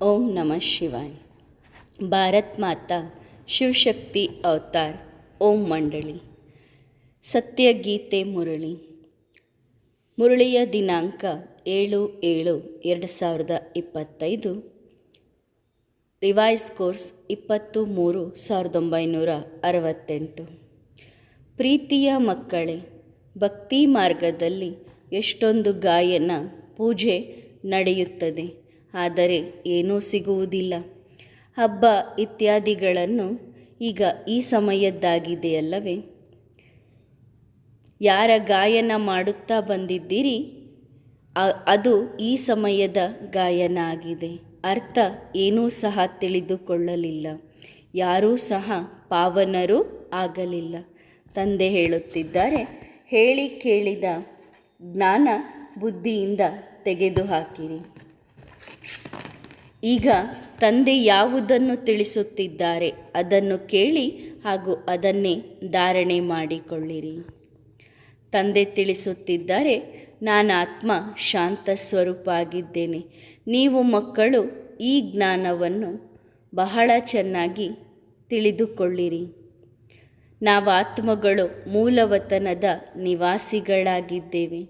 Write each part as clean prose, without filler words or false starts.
ओम नमः शिवाय। भारत माता ಶಿವಶಕ್ತಿ ಅವತಾರ್ ಓಂ ಮಂಡಳಿ ಸತ್ಯಗೀತೆ ಮುರಳಿಯ ದಿನಾಂಕ 7/7/2025, ರಿವೈಸ್ ಕೋರ್ಸ್ 23/1968. ಪ್ರೀತಿಯ ಮಕ್ಕಳೇ, ಭಕ್ತಿ ಮಾರ್ಗದಲ್ಲಿ ಎಷ್ಟೊಂದು ಗಾಯನ ಪೂಜೆ ನಡೆಯುತ್ತದೆ, ಆದರೆ ಏನೂ ಸಿಗುವುದಿಲ್ಲ. ಹಬ್ಬ ಇತ್ಯಾದಿಗಳನ್ನು ಈಗ ಈ ಸಮಯದ್ದಾಗಿದೆಯಲ್ಲವೇ? ಯಾರ ಗಾಯನ ಮಾಡುತ್ತಾ ಬಂದಿದ್ದೀರಿ ಅದು ಈ ಸಮಯದ ಗಾಯನ ಆಗಿದೆ. ಅರ್ಥ ಏನೂ ಸಹ ತಿಳಿದುಕೊಳ್ಳಲಿಲ್ಲ, ಯಾರೂ ಸಹ ಪಾವನರೂ ಆಗಲಿಲ್ಲ. ತಂದೆ ಹೇಳುತ್ತಿದ್ದಾರೆ, ಹೇಳಿ ಕೇಳಿದ ಜ್ಞಾನ ಬುದ್ಧಿಯಿಂದ ತೆಗೆದುಹಾಕಿರಿ. ಈಗ ತಂದೆ ಯಾವುದನ್ನು ತಿಳಿಸುತ್ತಿದ್ದಾರೆ ಅದನ್ನು ಕೇಳಿ ಹಾಗೂ ಅದನ್ನೇ ಧಾರಣೆ ಮಾಡಿಕೊಳ್ಳಿರಿ. ತಂದೆ ತಿಳಿಸುತ್ತಿದ್ದಾರೆ, ನಾನು ಆತ್ಮ ಶಾಂತ ಸ್ವರೂಪ ಆಗಿದ್ದೇನೆ. ನೀವು ಮಕ್ಕಳು ಈ ಜ್ಞಾನವನ್ನು ಬಹಳ ಚೆನ್ನಾಗಿ ತಿಳಿದುಕೊಳ್ಳಿರಿ. ನಾವು ಆತ್ಮಗಳು ಮೂಲವತನದ ನಿವಾಸಿಗಳಾಗಿದ್ದೇವೆ.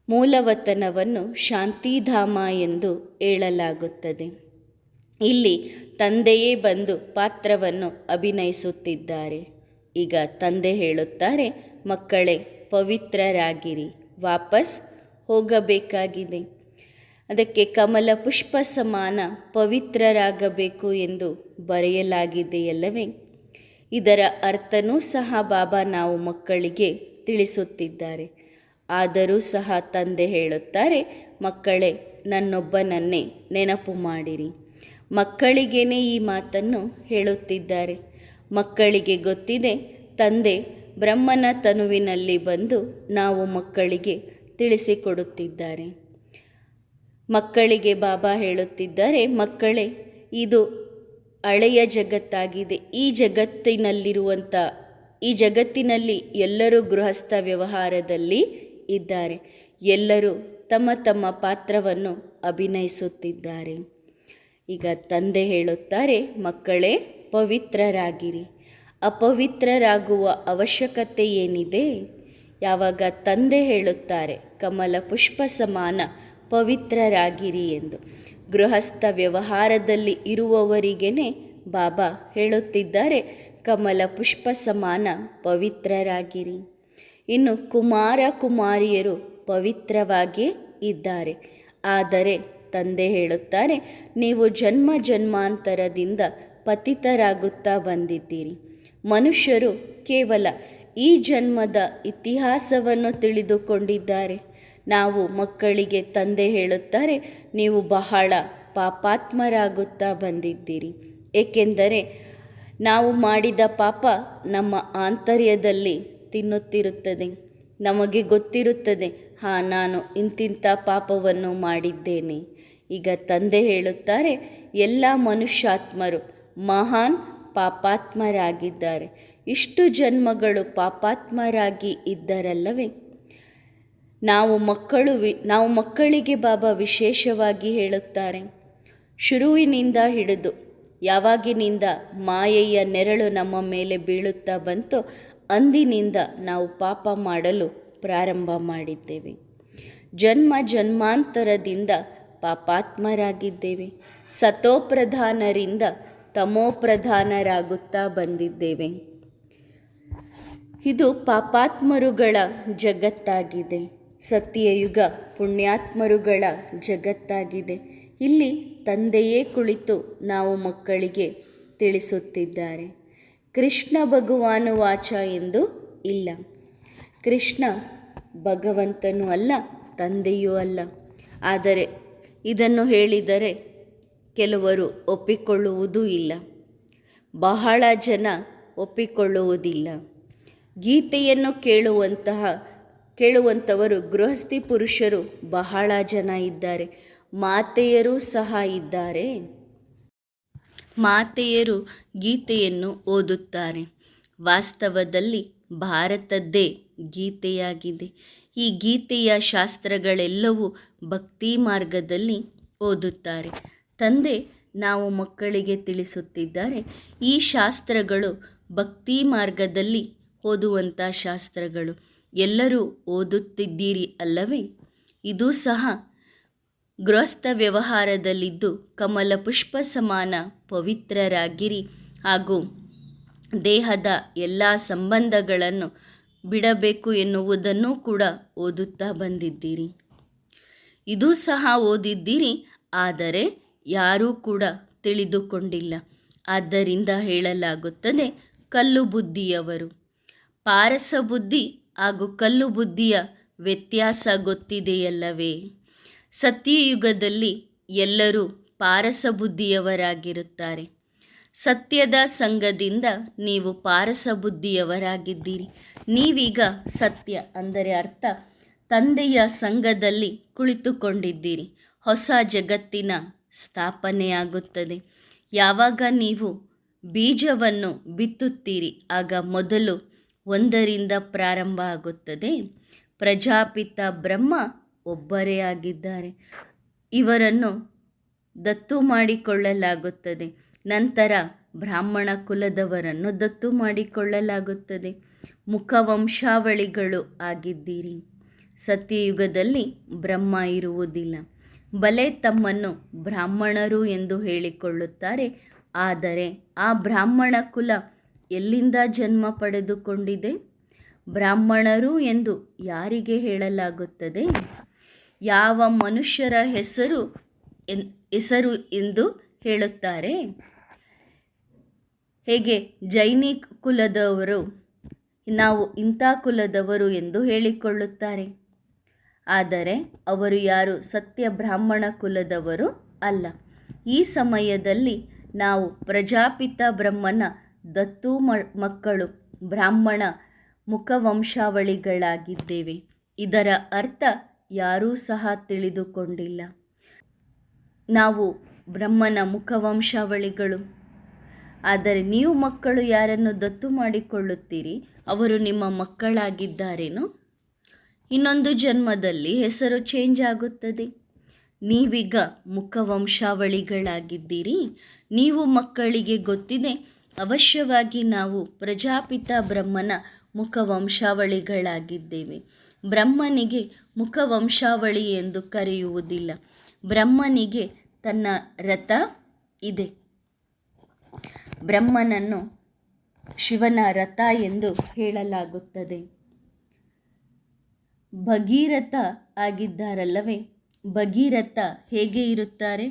ಮೂಲವತನವನ್ನು ಶಾಂತಿಧಾಮ ಎಂದು ಹೇಳಲಾಗುತ್ತದೆ. ಇಲ್ಲಿ ತಂದೆಯೇ ಬಂದು ಪಾತ್ರವನ್ನು ಅಭಿನಯಿಸುತ್ತಿದ್ದಾರೆ. ಈಗ ತಂದೆ ಹೇಳುತ್ತಾರೆ, ಮಕ್ಕಳೇ ಪವಿತ್ರರಾಗಿರಿ, ವಾಪಸ್ ಹೋಗಬೇಕಾಗಿದೆ. ಅದಕ್ಕೆ ಕಮಲ ಪುಷ್ಪ ಸಮಾನ ಪವಿತ್ರರಾಗಬೇಕು ಎಂದು ಬರೆಯಲಾಗಿದೆಯಲ್ಲವೇ? ಇದರ ಅರ್ಥನೂ ಸಹ ಬಾಬಾ ನಾವು ಮಕ್ಕಳಿಗೆ ತಿಳಿಸುತ್ತಿದ್ದಾರೆ. ಆದರೂ ಸಹ ತಂದೆ ಹೇಳುತ್ತಾರೆ, ಮಕ್ಕಳೇ ನನ್ನೊಬ್ಬನನ್ನೇ ನೆನಪು ಮಾಡಿರಿ. ಮಕ್ಕಳಿಗೇನೆ ಈ ಮಾತನ್ನು ಹೇಳುತ್ತಿದ್ದಾರೆ. ಮಕ್ಕಳಿಗೆ ಗೊತ್ತಿದೆ, ತಂದೆ ಬ್ರಹ್ಮನ ತನುವಿನಲ್ಲಿ ಬಂದು ನಾವು ಮಕ್ಕಳಿಗೆ ತಿಳಿಸಿಕೊಡುತ್ತಿದ್ದಾರೆ. ಮಕ್ಕಳಿಗೆ ಬಾಬಾ ಹೇಳುತ್ತಿದ್ದಾರೆ, ಮಕ್ಕಳೇ ಇದು ಹಳೆಯ ಜಗತ್ತಾಗಿದೆ. ಈ ಜಗತ್ತಿನಲ್ಲಿ ಎಲ್ಲರೂ ಗೃಹಸ್ಥ ವ್ಯವಹಾರದಲ್ಲಿ ಇದ್ದಾರೆ. ಎಲ್ಲರೂ ತಮ್ಮ ತಮ್ಮ ಪಾತ್ರವನ್ನು ಅಭಿನಯಿಸುತ್ತಿದ್ದಾರೆ. ಈಗ ತಂದೆ ಹೇಳುತ್ತಾರೆ, ಮಕ್ಕಳೇ ಪವಿತ್ರರಾಗಿರಿ. ಅಪವಿತ್ರರಾಗುವ ಅವಶ್ಯಕತೆ ಏನಿದೆ? ಯಾವಾಗ ತಂದೆ ಹೇಳುತ್ತಾರೆ ಕಮಲ ಪುಷ್ಪ ಸಮಾನ ಪವಿತ್ರರಾಗಿರಿ ಎಂದು, ಗೃಹಸ್ಥ ವ್ಯವಹಾರದಲ್ಲಿ ಇರುವವರಿಗೇನೆ ಬಾಬಾ ಹೇಳುತ್ತಿದ್ದಾರೆ, ಕಮಲ ಪುಷ್ಪ ಸಮಾನ ಪವಿತ್ರರಾಗಿರಿ. ಇನ್ನು ಕುಮಾರ ಕುಮಾರಿಯರು ಪವಿತ್ರವಾಗಿ ಇದ್ದಾರೆ. ಆದರೆ ತಂದೆ ಹೇಳುತ್ತಾರೆ, ನೀವು ಜನ್ಮ ಜನ್ಮಾಂತರದಿಂದ ಪತಿತರಾಗುತ್ತಾ ಬಂದಿದ್ದೀರಿ. ಮನುಷ್ಯರು ಕೇವಲ ಈ ಜನ್ಮದ ಇತಿಹಾಸವನ್ನು ತಿಳಿದುಕೊಂಡಿದ್ದಾರೆ. ನಾವು ಮಕ್ಕಳಿಗೆ ತಂದೆ ಹೇಳುತ್ತಾರೆ, ನೀವು ಬಹಳ ಪಾಪಾತ್ಮರಾಗುತ್ತಾ ಬಂದಿದ್ದೀರಿ. ಏಕೆಂದರೆ ನಾವು ಮಾಡಿದ ಪಾಪ ನಮ್ಮ ಆಂತರ್ಯದಲ್ಲಿ ತಿನ್ನುತ್ತಿರುತ್ತದೆ. ನಮಗೆ ಗೊತ್ತಿರುತ್ತದೆ, ನಾನು ಇಂತಿಂಥ ಪಾಪವನ್ನು ಮಾಡಿದ್ದೇನೆ. ಈಗ ತಂದೆ ಹೇಳುತ್ತಾರೆ, ಎಲ್ಲ ಮನುಷ್ಯಾತ್ಮರು ಮಹಾನ್ ಪಾಪಾತ್ಮರಾಗಿದ್ದಾರೆ. ಇಷ್ಟು ಜನ್ಮಗಳು ಪಾಪಾತ್ಮರಾಗಿ ಇದ್ದರಲ್ಲವೇ? ನಾವು ಮಕ್ಕಳಿಗೆ ಬಾಬಾ ವಿಶೇಷವಾಗಿ ಹೇಳುತ್ತಾರೆ, ಶುರುವಿನಿಂದ ಹಿಡಿದು ಯಾವಾಗಿನಿಂದ ಮಾಯೆಯ ನೆರಳು ನಮ್ಮ ಮೇಲೆ ಬೀಳುತ್ತಾ ಬಂತೋ ಅಂದಿನಿಂದ ನಾವು ಪಾಪ ಮಾಡಲು ಪ್ರಾರಂಭ ಮಾಡಿದ್ದೇವೆ. ಜನ್ಮ ಜನ್ಮಾಂತರದಿಂದ ಪಾಪಾತ್ಮರಾಗಿದ್ದೇವೆ. ಸತೋಪ್ರಧಾನರಿಂದ ತಮೋಪ್ರಧಾನರಾಗುತ್ತಾ ಬಂದಿದ್ದೇವೆ. ಇದು ಪಾಪಾತ್ಮರುಗಳ ಜಗತ್ತಾಗಿದೆ. ಸತ್ಯಯುಗ ಪುಣ್ಯಾತ್ಮರುಗಳ ಜಗತ್ತಾಗಿದೆ. ಇಲ್ಲಿ ತಂದೆಯೇ ಕುಳಿತು ನಾವು ಮಕ್ಕಳಿಗೆ ತಿಳಿಸುತ್ತಿದ್ದಾರೆ. ಕೃಷ್ಣ ಭಗವಾನು ವಾಚ ಎಂದು ಇಲ್ಲ. ಕೃಷ್ಣ ಭಗವಂತನೂ ಅಲ್ಲ, ತಂದೆಯೂ ಅಲ್ಲ. ಆದರೆ ಇದನ್ನು ಹೇಳಿದರೆ ಕೆಲವರು ಒಪ್ಪಿಕೊಳ್ಳುವುದೂ ಇಲ್ಲ. ಬಹಳ ಜನ ಒಪ್ಪಿಕೊಳ್ಳುವುದಿಲ್ಲ. ಗೀತೆಯನ್ನು ಕೇಳುವಂಥವರು ಗೃಹಸ್ಥಿ ಪುರುಷರು ಬಹಳ ಜನ ಇದ್ದಾರೆ. ಮಾತೆಯರೂ ಸಹ ಇದ್ದಾರೆ. ಮಾತೆಯರು ಗೀತೆಯನ್ನು ಓದುತ್ತಾರೆ. ವಾಸ್ತವದಲ್ಲಿ ಭಾರತದ್ದೇ ಗೀತೆಯಾಗಿದೆ. ಈ ಗೀತೆಯ ಶಾಸ್ತ್ರಗಳೆಲ್ಲವೂ ಭಕ್ತಿ ಮಾರ್ಗದಲ್ಲಿ ಓದುತ್ತಾರೆ. ತಂದೆ ನಾವು ಮಕ್ಕಳಿಗೆ ತಿಳಿಸುತ್ತಿದ್ದಾರೆ. ಈ ಶಾಸ್ತ್ರಗಳು ಭಕ್ತಿ ಮಾರ್ಗದಲ್ಲಿ ಓದುವಂಥ ಶಾಸ್ತ್ರಗಳು. ಎಲ್ಲರೂ ಓದುತ್ತಿದ್ದೀರಿ ಅಲ್ಲವೇ? ಇದು ಸಹ ಗೃಹಸ್ಥ ವ್ಯವಹಾರದಲ್ಲಿದ್ದು ಕಮಲ ಪುಷ್ಪ ಸಮಾನ ಪವಿತ್ರರಾಗಿರಿ ಹಾಗೂ ದೇಹದ ಎಲ್ಲ ಸಂಬಂಧಗಳನ್ನು ಬಿಡಬೇಕು ಎನ್ನುವುದನ್ನು ಕೂಡ ಓದುತ್ತಾ ಬಂದಿದ್ದೀರಿ. ಇದು ಸಹ ಓದಿದ್ದೀರಿ, ಆದರೆ ಯಾರೂ ಕೂಡ ತಿಳಿದುಕೊಂಡಿಲ್ಲ. ಆದ್ದರಿಂದ ಹೇಳಲಾಗುತ್ತದೆ, ಕಲ್ಲು ಬುದ್ಧಿಯವರು. ಪಾರಸ ಬುದ್ಧಿ ಹಾಗೂ ಕಲ್ಲು ಬುದ್ಧಿಯ ವ್ಯತ್ಯಾಸ ಗೊತ್ತಿದೆಯಲ್ಲವೇ? ಸತ್ಯಯುಗದಲ್ಲಿ ಎಲ್ಲರೂ ಪಾರಸ ಬುದ್ಧಿಯವರಾಗಿರುತ್ತಾರೆ. ಸತ್ಯದ ಸಂಘದಿಂದ ನೀವು ಪಾರಸ ಬುದ್ಧಿಯವರಾಗಿದ್ದೀರಿ. ನೀವೀಗ ಸತ್ಯ ಅಂದರೆ ಅರ್ಥ ತಂದೆಯ ಸಂಘದಲ್ಲಿ ಕುಳಿತುಕೊಂಡಿದ್ದೀರಿ. ಹೊಸ ಜಗತ್ತಿನ ಸ್ಥಾಪನೆಯಾಗುತ್ತದೆ. ಯಾವಾಗ ನೀವು ಬೀಜವನ್ನು ಬಿತ್ತುತ್ತೀರಿ ಆಗ ಮೊದಲು ಒಂದರಿಂದ ಪ್ರಾರಂಭ ಆಗುತ್ತದೆ. ಪ್ರಜಾಪಿತ ಬ್ರಹ್ಮ ಒಬ್ಬರೇ ಆಗಿದ್ದಾರೆ. ಇವರನ್ನು ದತ್ತು ಮಾಡಿಕೊಳ್ಳಲಾಗುತ್ತದೆ. ನಂತರ ಬ್ರಾಹ್ಮಣ ಕುಲದವರನ್ನು ದತ್ತು ಮಾಡಿಕೊಳ್ಳಲಾಗುತ್ತದೆ. ಮುಖವಂಶಾವಳಿಗಳು ಆಗಿದ್ದೀರಿ. ಸತ್ಯಯುಗದಲ್ಲಿ ಬ್ರಹ್ಮ ಇರುವುದಿಲ್ಲ. ಬಲೆ ತಮ್ಮನ್ನು ಬ್ರಾಹ್ಮಣರು ಎಂದು ಹೇಳಿಕೊಳ್ಳುತ್ತಾರೆ. ಆದರೆ ಆ ಬ್ರಾಹ್ಮಣ ಕುಲ ಎಲ್ಲಿಂದ ಜನ್ಮ ಪಡೆದುಕೊಂಡಿದೆ? ಬ್ರಾಹ್ಮಣರು ಎಂದು ಯಾರಿಗೆ ಹೇಳಲಾಗುತ್ತದೆ? ಯಾವ ಮನುಷ್ಯರ ಹೆಸರು ಎಂದು ಹೇಳುತ್ತಾರೆ? ಹೇಗೆ ಜೈನಿಕ್ ಕುಲದವರು ನಾವು ಇಂಥ ಕುಲದವರು ಎಂದು ಹೇಳಿಕೊಳ್ಳುತ್ತಾರೆ. ಆದರೆ ಅವರು ಯಾರು ಸತ್ಯ ಬ್ರಾಹ್ಮಣ ಕುಲದವರು ಅಲ್ಲ. ಈ ಸಮಯದಲ್ಲಿ ನಾವು ಪ್ರಜಾಪಿತ ಬ್ರಹ್ಮನ ದತ್ತು ಮಕ್ಕಳು, ಬ್ರಾಹ್ಮಣ ಮುಖವಂಶಾವಳಿಗಳಾಗಿದ್ದೇವೆ. ಇದರ ಅರ್ಥ ಯಾರೂ ಸಹ ತಿಳಿದುಕೊಂಡಿಲ್ಲ. ನಾವು ಬ್ರಹ್ಮನ ಮುಖವಂಶಾವಳಿಗಳು. ಆದರೆ ನೀವು ಮಕ್ಕಳು ಯಾರನ್ನು ದತ್ತು ಮಾಡಿಕೊಳ್ಳುತ್ತೀರಿ ಅವರು ನಿಮ್ಮ ಮಕ್ಕಳಾಗಿದ್ದಾರೇನೋ? ಇನ್ನೊಂದು ಜನ್ಮದಲ್ಲಿ ಹೆಸರು ಚೇಂಜ್ ಆಗುತ್ತದೆ. ನೀವೀಗ ಮುಖವಂಶಾವಳಿಗಳಾಗಿದ್ದೀರಿ. ನೀವು ಮಕ್ಕಳಿಗೆ ಗೊತ್ತಿದೆ, ಅವಶ್ಯವಾಗಿ ನಾವು ಪ್ರಜಾಪಿತ ಬ್ರಹ್ಮನ ಮುಖವಂಶಾವಳಿಗಳಾಗಿದ್ದೇವೆ. ಬ್ರಹ್ಮನಿಗೆ ಮುಖವಂಶಾವಳಿ ಎಂದು ಕರೆಯುವುದಿಲ್ಲ. ಬ್ರಹ್ಮನಿಗೆ ತನ್ನ ರಥ ಇದೆ. ಬ್ರಹ್ಮನನ್ನು ಶಿವನ ರಥ ಎಂದು ಹೇಳಲಾಗುತ್ತದೆ. ಭಗೀರಥ ಆಗಿದ್ದಾರಲ್ಲವೇ? ಭಗೀರಥ ಹೇಗೆ ಇರುತ್ತಾರೆ,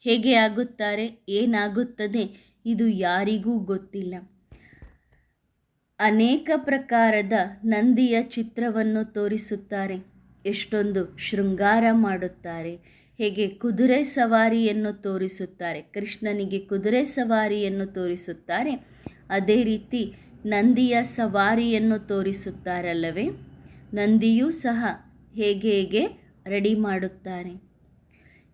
ಹೇಗೆ ಆಗುತ್ತಾರೆ, ಏನಾಗುತ್ತದೆ ಇದು ಯಾರಿಗೂ ಗೊತ್ತಿಲ್ಲ. ಅನೇಕ ಪ್ರಕಾರದ ನಂದಿಯ ಚಿತ್ರವನ್ನು ತೋರಿಸುತ್ತಾರೆ. ಎಷ್ಟೊಂದು ಶೃಂಗಾರ ಮಾಡುತ್ತಾರೆ. ಹೇಗೆ ಕುದುರೆ ಸವಾರಿಯನ್ನು ತೋರಿಸುತ್ತಾರೆ, ಕೃಷ್ಣನಿಗೆ ಕುದುರೆ ಸವಾರಿಯನ್ನು ತೋರಿಸುತ್ತಾರೆ. ಅದೇ ರೀತಿ ನಂದಿಯ ಸವಾರಿಯನ್ನು ತೋರಿಸುತ್ತಾರಲ್ಲವೇ? ನಂದಿಯೂ ಸಹ ಹೇಗೆ ರೆಡಿ ಮಾಡುತ್ತಾರೆ.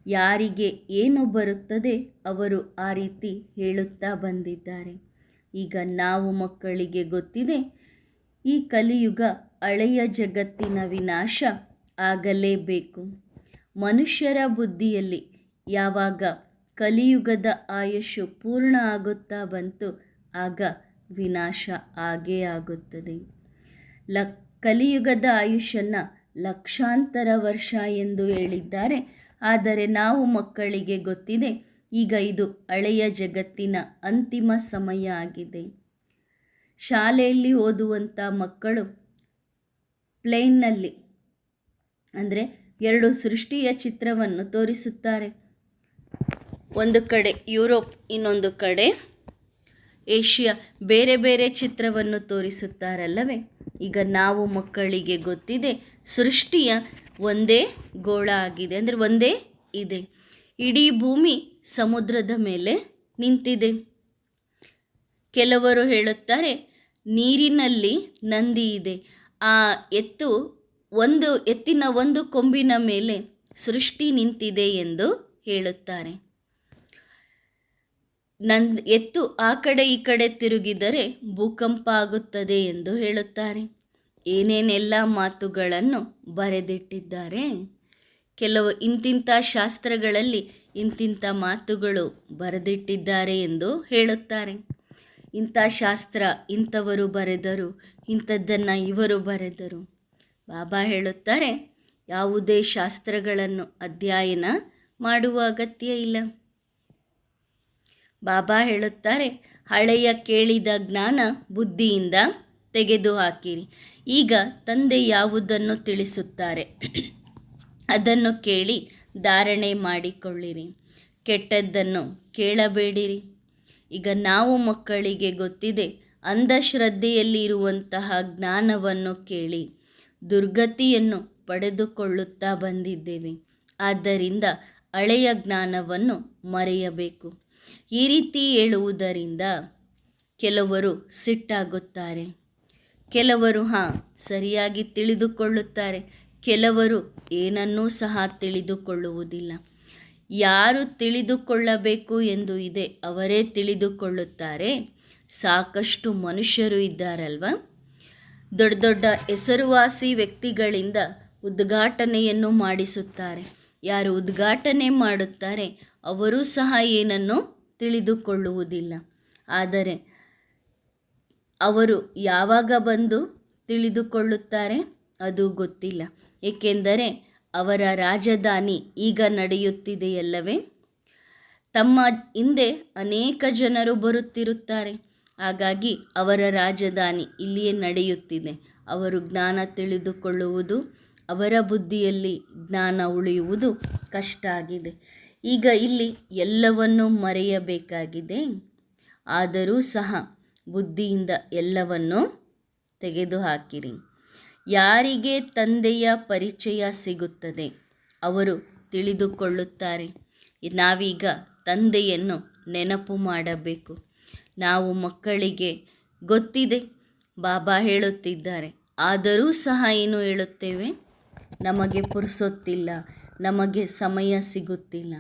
ಯಾರಿಗೆ ಏನು ಬರುತ್ತದೆ ಅವರು ಆ ರೀತಿ ಹೇಳುತ್ತಾ ಬಂದಿದ್ದಾರೆ. ಈಗ ನಾವು ಮಕ್ಕಳಿಗೆ ಗೊತ್ತಿದೆ, ಈ ಕಲಿಯುಗ ಹಳೆಯ ಜಗತ್ತಿನ ವಿನಾಶ ಆಗಲೇಬೇಕು. ಮನುಷ್ಯರ ಬುದ್ಧಿಯಲ್ಲಿ ಯಾವಾಗ ಕಲಿಯುಗದ ಆಯುಷ್ಯು ಪೂರ್ಣ ಆಗುತ್ತಾ ಬಂತು ಆಗ ವಿನಾಶ ಆಗೇ ಆಗುತ್ತದೆ. ಕಲಿಯುಗದ ಆಯುಷ್ಯನ್ನು ಲಕ್ಷಾಂತರ ವರ್ಷ ಎಂದು ಹೇಳಿದ್ದಾರೆ. ಆದರೆ ನಾವು ಮಕ್ಕಳಿಗೆ ಗೊತ್ತಿದೆ, ಈಗ ಇದು ಹಳೆಯ ಜಗತ್ತಿನ ಅಂತಿಮ ಸಮಯ ಆಗಿದೆ. ಶಾಲೆಯಲ್ಲಿ ಓದುವಂಥ ಮಕ್ಕಳು ಪ್ಲೇನ್ನಲ್ಲಿ ಅಂದರೆ ಎರಡು ಸೃಷ್ಟಿಯ ಚಿತ್ರವನ್ನು ತೋರಿಸುತ್ತಾರೆ. ಒಂದು ಕಡೆ ಯುರೋಪ್, ಇನ್ನೊಂದು ಕಡೆ ಏಷ್ಯಾ, ಬೇರೆ ಬೇರೆ ಚಿತ್ರವನ್ನು ತೋರಿಸುತ್ತಾರಲ್ಲವೇ? ಈಗ ನಾವು ಮಕ್ಕಳಿಗೆ ಗೊತ್ತಿದೆ, ಸೃಷ್ಟಿಯ ಒಂದೇ ಗೋಳ ಆಗಿದೆ, ಅಂದರೆ ಒಂದೇ ಇದೆ. ಇಡೀ ಭೂಮಿ ಸಮುದ್ರದ ಮೇಲೆ ನಿಂತಿದೆ. ಕೆಲವರು ಹೇಳುತ್ತಾರೆ ನೀರಿನಲ್ಲಿ ನಂದಿ ಇದೆ. ಆ ಎತ್ತಿನ ಒಂದು ಕೊಂಬಿನ ಮೇಲೆ ಸೃಷ್ಟಿ ನಿಂತಿದೆ ಎಂದು ಹೇಳುತ್ತಾರೆ. ಎತ್ತು ಆ ಕಡೆ ಈ ಕಡೆ ತಿರುಗಿದರೆ ಭೂಕಂಪ ಆಗುತ್ತದೆ ಎಂದು ಹೇಳುತ್ತಾರೆ. ಏನೇನೆಲ್ಲ ಮಾತುಗಳನ್ನು ಬರೆದಿಟ್ಟಿದ್ದಾರೆ. ಕೆಲವು ಇಂತಿಂಥ ಶಾಸ್ತ್ರಗಳಲ್ಲಿ ಇಂತಿಂಥ ಮಾತುಗಳು ಬರೆದಿಟ್ಟಿದ್ದಾರೆ ಎಂದು ಹೇಳುತ್ತಾರೆ. ಇಂಥ ಶಾಸ್ತ್ರ ಇಂಥವರು ಬರೆದರು, ಇಂಥದ್ದನ್ನು ಇವರು ಬರೆದರು. ಬಾಬಾ ಹೇಳುತ್ತಾರೆ, ಯಾವುದೇ ಶಾಸ್ತ್ರಗಳನ್ನು ಅಧ್ಯಯನ ಮಾಡುವ ಅಗತ್ಯ ಇಲ್ಲ. ಬಾಬಾ ಹೇಳುತ್ತಾರೆ, ಹಳೆಯ ಕೇಳಿದ ಜ್ಞಾನ ಬುದ್ಧಿಯಿಂದ ತೆಗೆದುಹಾಕಿರಿ. ಈಗ ತಂದೆ ಯಾವುದನ್ನು ತಿಳಿಸುತ್ತಾರೆ ಅದನ್ನು ಕೇಳಿ ಧಾರಣೆ ಮಾಡಿಕೊಳ್ಳಿರಿ. ಕೆಟ್ಟದ್ದನ್ನು ಕೇಳಬೇಡಿರಿ. ಈಗ ನಾವು ಮಕ್ಕಳಿಗೆ ಗೊತ್ತಿದೆ, ಅಂಧಶ್ರದ್ಧೆಯಲ್ಲಿ ಇರುವಂತಹ ಜ್ಞಾನವನ್ನು ಕೇಳಿ ದುರ್ಗತಿಯನ್ನು ಪಡೆದುಕೊಳ್ಳುತ್ತಾ ಬಂದಿದ್ದೇವೆ. ಆದ್ದರಿಂದ ಹಳೆಯ ಜ್ಞಾನವನ್ನು ಮರೆಯಬೇಕು. ಈ ರೀತಿ ಹೇಳುವುದರಿಂದ ಕೆಲವರು ಸಿಟ್ಟಾಗುತ್ತಾರೆ, ಕೆಲವರು ಸರಿಯಾಗಿ ತಿಳಿದುಕೊಳ್ಳುತ್ತಾರೆ, ಕೆಲವರು ಏನನ್ನೂ ಸಹ ತಿಳಿದುಕೊಳ್ಳುವುದಿಲ್ಲ. ಯಾರು ತಿಳಿದುಕೊಳ್ಳಬೇಕು ಎಂದು ಇದೆ ಅವರೇ ತಿಳಿದುಕೊಳ್ಳುತ್ತಾರೆ. ಸಾಕಷ್ಟು ಮನುಷ್ಯರು ಇದ್ದಾರಲ್ವ, ದೊಡ್ಡ ದೊಡ್ಡ ಹೆಸರುವಾಸಿ ವ್ಯಕ್ತಿಗಳಿಂದ ಉದ್ಘಾಟನೆಯನ್ನು ಮಾಡಿಸುತ್ತಾರೆ. ಯಾರು ಉದ್ಘಾಟನೆ ಮಾಡುತ್ತಾರೆ ಅವರೂ ಸಹ ಏನನ್ನು ತಿಳಿದುಕೊಳ್ಳುವುದಿಲ್ಲ. ಆದರೆ ಅವರು ಯಾವಾಗ ಬಂದು ತಿಳಿದುಕೊಳ್ಳುತ್ತಾರೆ ಅದು ಗೊತ್ತಿಲ್ಲ. ಏಕೆಂದರೆ ಅವರ ರಾಜಧಾನಿ ಈಗ ನಡೆಯುತ್ತಿದೆಯಲ್ಲವೇ. ತಮ್ಮ ಹಿಂದೆ ಅನೇಕ ಜನರು ಬರುತ್ತಿರುತ್ತಾರೆ. ಹಾಗಾಗಿ ಅವರ ರಾಜಧಾನಿ ಇಲ್ಲಿಯೇ ನಡೆಯುತ್ತಿದೆ. ಅವರು ಜ್ಞಾನ ತಿಳಿದುಕೊಳ್ಳುವುದು, ಅವರ ಬುದ್ಧಿಯಲ್ಲಿ ಜ್ಞಾನ ಉಳಿಯುವುದು ಕಷ್ಟ ಆಗಿದೆ. ಈಗ ಇಲ್ಲಿ ಎಲ್ಲವನ್ನೂ ಮರೆಯಬೇಕಾಗಿದೆ. ಆದರೂ ಸಹ ಬುದ್ಧಿಯಿಂದ ಎಲ್ಲವನ್ನೂ ತೆಗೆದುಹಾಕಿರಿ. ಯಾರಿಗೆ ತಂದೆಯ ಪರಿಚಯ ಸಿಗುತ್ತದೆ ಅವರು ತಿಳಿದುಕೊಳ್ಳುತ್ತಾರೆ. ನಾವೀಗ ತಂದೆಯನ್ನು ನೆನಪು ಮಾಡಬೇಕು. ನಾವು ಮಕ್ಕಳಿಗೆ ಗೊತ್ತಿದೆ, ಬಾಬಾ ಹೇಳುತ್ತಿದ್ದಾರೆ, ಆದರೂ ಸಹ ಏನು ಹೇಳುತ್ತೇವೆ, ನಮಗೆ ಪುರ್ಸೊತ್ತಿಲ್ಲ, ನಮಗೆ ಸಮಯ ಸಿಗುತ್ತಿಲ್ಲ.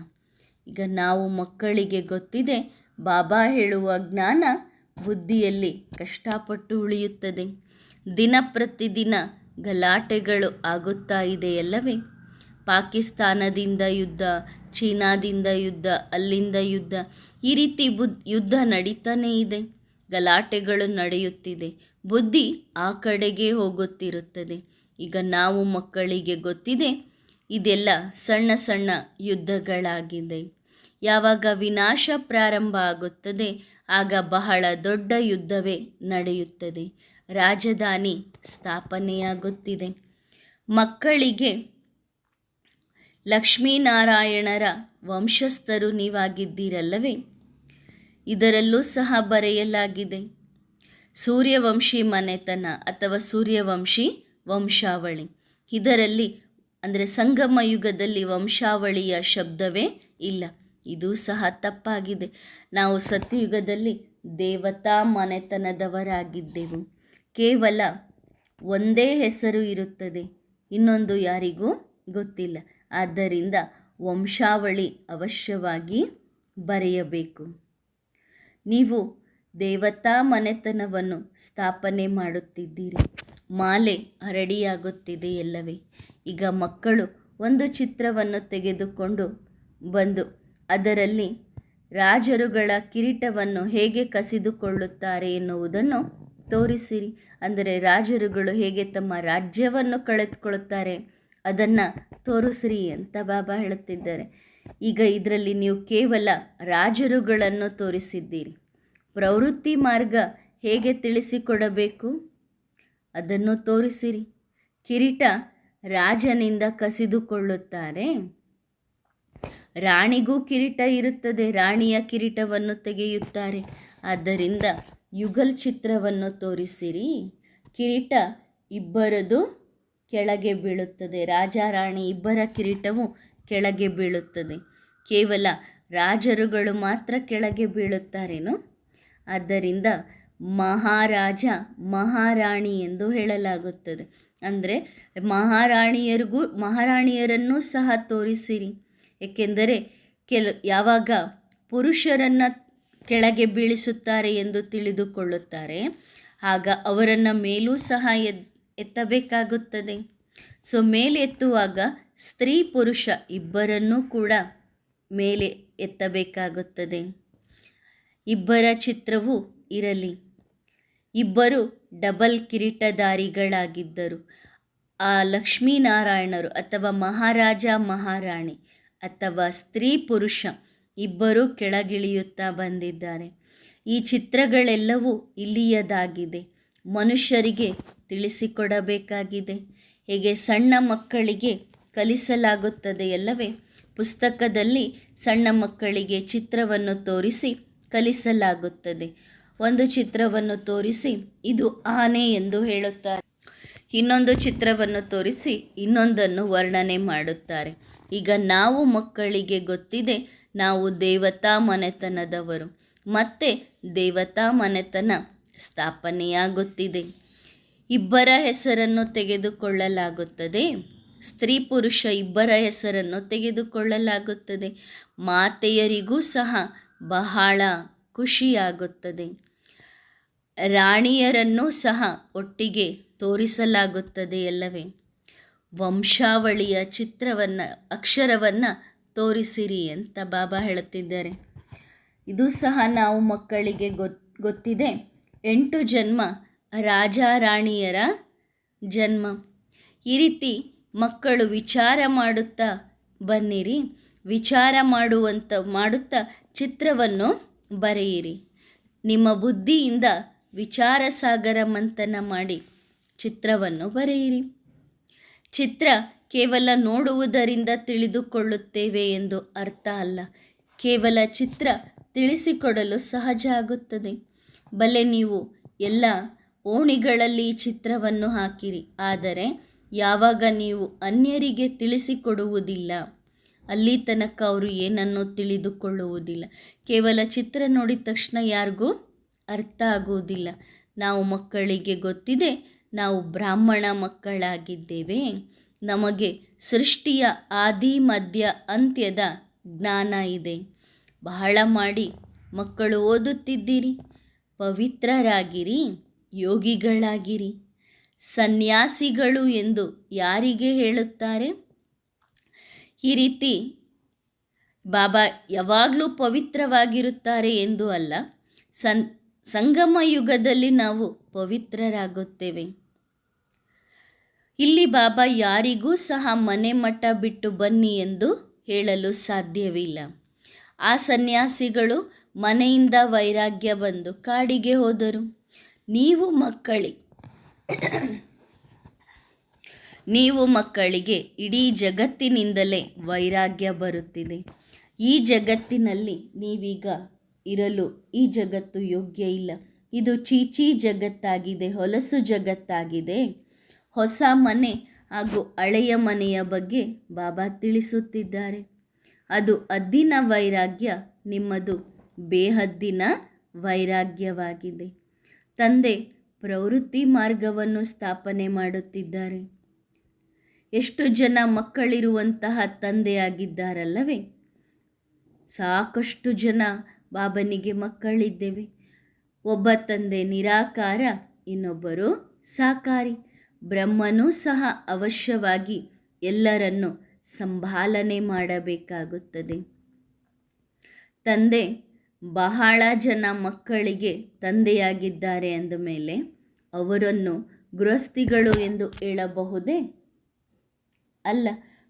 ಈಗ ನಾವು ಮಕ್ಕಳಿಗೆ ಗೊತ್ತಿದೆ, ಬಾಬಾ ಹೇಳುವ ಜ್ಞಾನ ಬುದ್ಧಿಯಲ್ಲಿ ಕಷ್ಟಪಟ್ಟು ಉಳಿಯುತ್ತದೆ. ದಿನ ಪ್ರತಿದಿನ ಗಲಾಟೆಗಳು ಆಗುತ್ತಾ ಇದೆಯಲ್ಲವೇ. ಪಾಕಿಸ್ತಾನದಿಂದ ಯುದ್ಧ, ಚೀನಾದಿಂದ ಯುದ್ಧ, ಅಲ್ಲಿಂದ ಯುದ್ಧ, ಈ ರೀತಿ ಯುದ್ಧ ನಡೀತಾನೇ ಇದೆ. ಗಲಾಟೆಗಳು ನಡೆಯುತ್ತಿದೆ. ಬುದ್ಧಿ ಆ ಕಡೆಗೆ ಹೋಗುತ್ತಿರುತ್ತದೆ. ಈಗ ನಾವು ಮಕ್ಕಳಿಗೆ ಗೊತ್ತಿದೆ, ಇದೆಲ್ಲ ಸಣ್ಣ ಸಣ್ಣ ಯುದ್ಧಗಳಾಗಿದೆ. ಯಾವಾಗ ವಿನಾಶ ಪ್ರಾರಂಭ ಆಗುತ್ತದೆ ಆಗ ಬಹಳ ದೊಡ್ಡ ಯುದ್ಧವೇ ನಡೆಯುತ್ತದೆ. ರಾಜಧಾನಿ ಸ್ಥಾಪನೆಯಾಗುತ್ತಿದೆ. ಮಕ್ಕಳಿಗೆ ಲಕ್ಷ್ಮೀನಾರಾಯಣರ ವಂಶಸ್ಥರು ನೀವಾಗಿದ್ದೀರಲ್ಲವೇ. ಇದರಲ್ಲೂ ಸಹ ಬರೆಯಲಾಗಿದೆ, ಸೂರ್ಯವಂಶಿ ಮನೆತನ ಅಥವಾ ಸೂರ್ಯವಂಶಿ ವಂಶಾವಳಿ. ಇದರಲ್ಲಿ ಅಂದರೆ ಸಂಗಮ ಯುಗದಲ್ಲಿ ವಂಶಾವಳಿಯ ಶಬ್ದವೇ ಇಲ್ಲ. ಇದು ಸಹ ತಪ್ಪಾಗಿದೆ. ನಾವು ಸತ್ಯಯುಗದಲ್ಲಿ ದೇವತಾ ಮನೆತನದವರಾಗಿದ್ದೆವು. ಕೇವಲ ಒಂದೇ ಹೆಸರು ಇರುತ್ತದೆ, ಇನ್ನೊಂದು ಯಾರಿಗೂ ಗೊತ್ತಿಲ್ಲ. ಆದ್ದರಿಂದ ವಂಶಾವಳಿ ಅವಶ್ಯವಾಗಿ ಬರೆಯಬೇಕು. ನೀವು ದೇವತಾ ಮನೆತನವನ್ನು ಸ್ಥಾಪನೆ ಮಾಡುತ್ತಿದ್ದೀರಿ. ಮಾಲೆ ಹರಡಿಯಾಗುತ್ತಿದೆಯಲ್ಲವೇ. ಈಗ ಮಕ್ಕಳು ಒಂದು ಚಿತ್ರವನ್ನು ತೆಗೆದುಕೊಂಡು ಬಂದು ಅದರಲ್ಲಿ ರಾಜರುಗಳ ಕಿರೀಟವನ್ನು ಹೇಗೆ ಕಸಿದುಕೊಳ್ಳುತ್ತಾರೆ ಎನ್ನುವುದನ್ನು ತೋರಿಸಿರಿ. ಅಂದರೆ ರಾಜರುಗಳು ಹೇಗೆ ತಮ್ಮ ರಾಜ್ಯವನ್ನು ಕಳೆದುಕೊಳ್ಳುತ್ತಾರೆ ಅದನ್ನು ತೋರಿಸ್ರಿ ಅಂತ ಬಾಬಾ ಹೇಳುತ್ತಿದ್ದಾರೆ. ಈಗ ಇದರಲ್ಲಿ ನೀವು ಕೇವಲ ರಾಜರುಗಳನ್ನು ತೋರಿಸಿದ್ದೀರಿ. ಪ್ರವೃತ್ತಿ ಮಾರ್ಗ ಹೇಗೆ ತಿಳಿಸಿಕೊಡಬೇಕು ಅದನ್ನು ತೋರಿಸಿರಿ. ಕಿರೀಟ ರಾಜನಿಂದ ಕಸಿದುಕೊಳ್ಳುತ್ತಾರೆ. ರಾಣಿಗೂ ಕಿರೀಟ ಇರುತ್ತದೆ, ರಾಣಿಯ ಕಿರೀಟವನ್ನು ತೆಗೆಯುತ್ತಾರೆ. ಆದ್ದರಿಂದ ಯುಗಲ್ ಚಿತ್ರವನ್ನು ತೋರಿಸಿರಿ. ಕಿರೀಟ ಇಬ್ಬರದು ಕೆಳಗೆ ಬೀಳುತ್ತದೆ. ರಾಜ ರಾಣಿ ಇಬ್ಬರ ಕಿರೀಟವು ಕೆಳಗೆ ಬೀಳುತ್ತದೆ. ಕೇವಲ ರಾಜರುಗಳು ಮಾತ್ರ ಕೆಳಗೆ ಬೀಳುತ್ತಾರೇನೋ. ಆದ್ದರಿಂದ ಮಹಾರಾಜ ಮಹಾರಾಣಿ ಎಂದು ಹೇಳಲಾಗುತ್ತದೆ. ಅಂದರೆ ಮಹಾರಾಣಿಯರನ್ನು ಸಹ ತೋರಿಸಿರಿ. ಏಕೆಂದರೆ ಯಾವಾಗ ಪುರುಷರನ್ನು ಕೆಳಗೆ ಬೀಳಿಸುತ್ತಾರೆ ಎಂದು ತಿಳಿದುಕೊಳ್ಳುತ್ತಾರೆ ಆಗ ಅವರನ್ನು ಮೇಲೂ ಸಹ ಎತ್ತಬೇಕಾಗುತ್ತದೆ. ಸೊ ಮೇಲೆ ಎತ್ತುವಾಗ ಸ್ತ್ರೀ ಪುರುಷ ಇಬ್ಬರನ್ನೂ ಕೂಡ ಮೇಲೆ ಎತ್ತಬೇಕಾಗುತ್ತದೆ. ಇಬ್ಬರ ಚಿತ್ರವೂ ಇರಲಿ. ಇಬ್ಬರು ಡಬಲ್ ಕಿರೀಟಧಾರಿಗಳಾಗಿದ್ದರು. ಆ ಲಕ್ಷ್ಮೀನಾರಾಯಣರು ಅಥವಾ ಮಹಾರಾಜ ಮಹಾರಾಣಿ ಅಥವಾ ಸ್ತ್ರೀ ಪುರುಷ ಇಬ್ಬರೂ ಕೆಳಗಿಳಿಯುತ್ತಾ ಬಂದಿದ್ದಾರೆ. ಈ ಚಿತ್ರಗಳೆಲ್ಲವೂ ಇಲ್ಲಿಯದಾಗಿದೆ. ಮನುಷ್ಯರಿಗೆ ತಿಳಿಸಿಕೊಡಬೇಕಾಗಿದೆ. ಹೇಗೆ ಸಣ್ಣ ಮಕ್ಕಳಿಗೆ ಕಲಿಸಲಾಗುತ್ತದೆಯಲ್ಲವೇ? ಪುಸ್ತಕದಲ್ಲಿ ಸಣ್ಣ ಮಕ್ಕಳಿಗೆ ಚಿತ್ರವನ್ನು ತೋರಿಸಿ ಕಲಿಸಲಾಗುತ್ತದೆ. ಒಂದು ಚಿತ್ರವನ್ನು ತೋರಿಸಿ ಇದು ಆನೆ ಎಂದು ಹೇಳುತ್ತಾರೆ, ಇನ್ನೊಂದು ಚಿತ್ರವನ್ನು ತೋರಿಸಿ ಇನ್ನೊಂದನ್ನು ವರ್ಣನೆ ಮಾಡುತ್ತಾರೆ. ಈಗ ನಾವು ಮಕ್ಕಳಿಗೆ ಗೊತ್ತಿದೆ ನಾವು ದೇವತಾ ಮನೆತನದವರು, ಮತ್ತೆ ದೇವತಾ ಮನೆತನ ಸ್ಥಾಪನೆಯಾಗುತ್ತಿದೆ. ಇಬ್ಬರ ಹೆಸರನ್ನು ತೆಗೆದುಕೊಳ್ಳಲಾಗುತ್ತದೆ. ಸ್ತ್ರೀ ಪುರುಷ ಇಬ್ಬರ ಹೆಸರನ್ನು ತೆಗೆದುಕೊಳ್ಳಲಾಗುತ್ತದೆ. ಮಾತೆಯರಿಗೂ ಸಹ ಬಹಳ ಖುಷಿಯಾಗುತ್ತದೆ. ರಾಣಿಯರನ್ನೂ ಸಹ ಒಟ್ಟಿಗೆ ತೋರಿಸಲಾಗುತ್ತದೆ ಅಲ್ಲವೇ? ವಂಶಾವಳಿಯ ಚಿತ್ರವನ್ನು ಅಕ್ಷರವನ್ನು ತೋರಿಸಿರಿ ಅಂತ ಬಾಬಾ ಹೇಳುತ್ತಿದ್ದಾರೆ. ಇದು ಸಹ ನಾವು ಮಕ್ಕಳಿಗೆ ಗೊತ್ತಿದೆ. 8 ಜನ್ಮ ರಾಜ ರಾಣಿಯರ ಜನ್ಮ. ಈ ರೀತಿ ಮಕ್ಕಳು ವಿಚಾರ ಮಾಡುತ್ತಾ ಬನ್ನಿರಿ. ವಿಚಾರ ಮಾಡುತ್ತಾ ಚಿತ್ರವನ್ನು ಬರೆಯಿರಿ. ನಿಮ್ಮ ಬುದ್ಧಿಯಿಂದ ವಿಚಾರ ಸಾಗರ ಮಂಥನ ಮಾಡಿ ಚಿತ್ರವನ್ನು ಬರೆಯಿರಿ. ಚಿತ್ರ ಕೇವಲ ನೋಡುವುದರಿಂದ ತಿಳಿದುಕೊಳ್ಳುತ್ತೇವೆ ಎಂದು ಅರ್ಥ ಅಲ್ಲ. ಕೇವಲ ಚಿತ್ರ ತಿಳಿಸಿಕೊಡಲು ಸಹಜ ಆಗುತ್ತದೆ. ಬಲೆ ನೀವು ಎಲ್ಲ ಓಣಿಗಳಲ್ಲಿ ಚಿತ್ರವನ್ನು ಹಾಕಿರಿ, ಆದರೆ ಯಾವಾಗ ನೀವು ಅನ್ಯರಿಗೆ ತಿಳಿಸಿಕೊಡುವುದಿಲ್ಲ ಅಲ್ಲಿ ತನಕ ಅವರು ಏನನ್ನೂ ತಿಳಿದುಕೊಳ್ಳುವುದಿಲ್ಲ. ಕೇವಲ ಚಿತ್ರ ನೋಡಿದ ತಕ್ಷಣ ಯಾರಿಗೂ ಅರ್ಥ ಆಗುವುದಿಲ್ಲ. ನಾವು ಮಕ್ಕಳಿಗೆ ಗೊತ್ತಿದೆ ನಾವು ಬ್ರಾಹ್ಮಣ ಮಕ್ಕಳಾಗಿದ್ದೇವೆ. ನಮಗೆ ಸೃಷ್ಟಿಯ ಆದಿ ಮಧ್ಯ ಅಂತ್ಯದ ಜ್ಞಾನ ಇದೆ. ಬಹಳ ಮಾಡಿ ಮಕ್ಕಳು ಓದುತ್ತಿದ್ದೀರಿ. ಪವಿತ್ರರಾಗಿರಿ, ಯೋಗಿಗಳಾಗಿರಿ. ಸನ್ಯಾಸಿಗಳು ಎಂದು ಯಾರಿಗೆ ಹೇಳುತ್ತಾರೆ? ಈ ರೀತಿ ಬಾಬಾ ಯಾವಾಗಲೂ ಪವಿತ್ರವಾಗಿರುತ್ತಾರೆ ಎಂದು ಅಲ್ಲ, ಸಂಗಮ ಯುಗದಲ್ಲಿ ನಾವು ಪವಿತ್ರರಾಗುತ್ತೇವೆ. ಇಲ್ಲಿ ಬಾಬಾ ಯಾರಿಗೂ ಸಹ ಮನೆ ಮಠ ಬಿಟ್ಟು ಬನ್ನಿ ಎಂದು ಹೇಳಲು ಸಾಧ್ಯವಿಲ್ಲ. ಆ ಸನ್ಯಾಸಿಗಳು ಮನೆಯಿಂದ ವೈರಾಗ್ಯ ಬಂದು ಕಾಡಿಗೆ ಹೋದರು. ನೀವು ಮಕ್ಕಳಿಗೆ ಇಡೀ ಜಗತ್ತಿನಿಂದಲೇ ವೈರಾಗ್ಯ ಬರುತ್ತಿದೆ. ಈ ಜಗತ್ತಿನಲ್ಲಿ ನೀವೀಗ ಇರಲು ಈ ಜಗತ್ತು ಯೋಗ್ಯ ಇಲ್ಲ. ಇದು ಚೀಚಿ ಜಗತ್ತಾಗಿದೆ, ಹೊಲಸು ಜಗತ್ತಾಗಿದೆ. ಹೊಸ ಮನೆ ಹಾಗೂ ಹಳೆಯ ಮನೆಯ ಬಗ್ಗೆ ಬಾಬಾ ತಿಳಿಸುತ್ತಿದ್ದಾರೆ. ಅದು ಹದ್ದಿನ ವೈರಾಗ್ಯ, ನಿಮ್ಮದು ಬೇಹದ್ದಿನ ವೈರಾಗ್ಯವಾಗಿದೆ. ತಂದೆ ಪ್ರವೃತ್ತಿ ಮಾರ್ಗವನ್ನು ಸ್ಥಾಪನೆ ಮಾಡುತ್ತಿದ್ದಾರೆ. ಎಷ್ಟು ಜನ ಮಕ್ಕಳಿರುವಂತಹ ತಂದೆಯಾಗಿದ್ದಾರಲ್ಲವೇ? ಸಾಕಷ್ಟು ಜನ ಬಾಬನಿಗೆ ಮಕ್ಕಳಿದ್ದೇವೆ. ಒಬ್ಬ ತಂದೆ ನಿರಾಕಾರ, ಇನ್ನೊಬ್ಬರು ಸಾಕಾರಿ. ಬ್ರಹ್ಮನೂ ಸಹ ಅವಶ್ಯವಾಗಿ ಎಲ್ಲರನ್ನು ಸಂಭಾಲನೆ ಮಾಡಬೇಕಾಗುತ್ತದೆ. ತಂದೆ ಬಹಳ ಜನ ಮಕ್ಕಳಿಗೆ ತಂದೆಯಾಗಿದ್ದಾರೆ ಅಂದ ಮೇಲೆ ಅವರನ್ನು ಗೃಹಸ್ಥಿಗಳು ಎಂದು ಹೇಳಬಹುದೇ? ಅಲ್ಲ.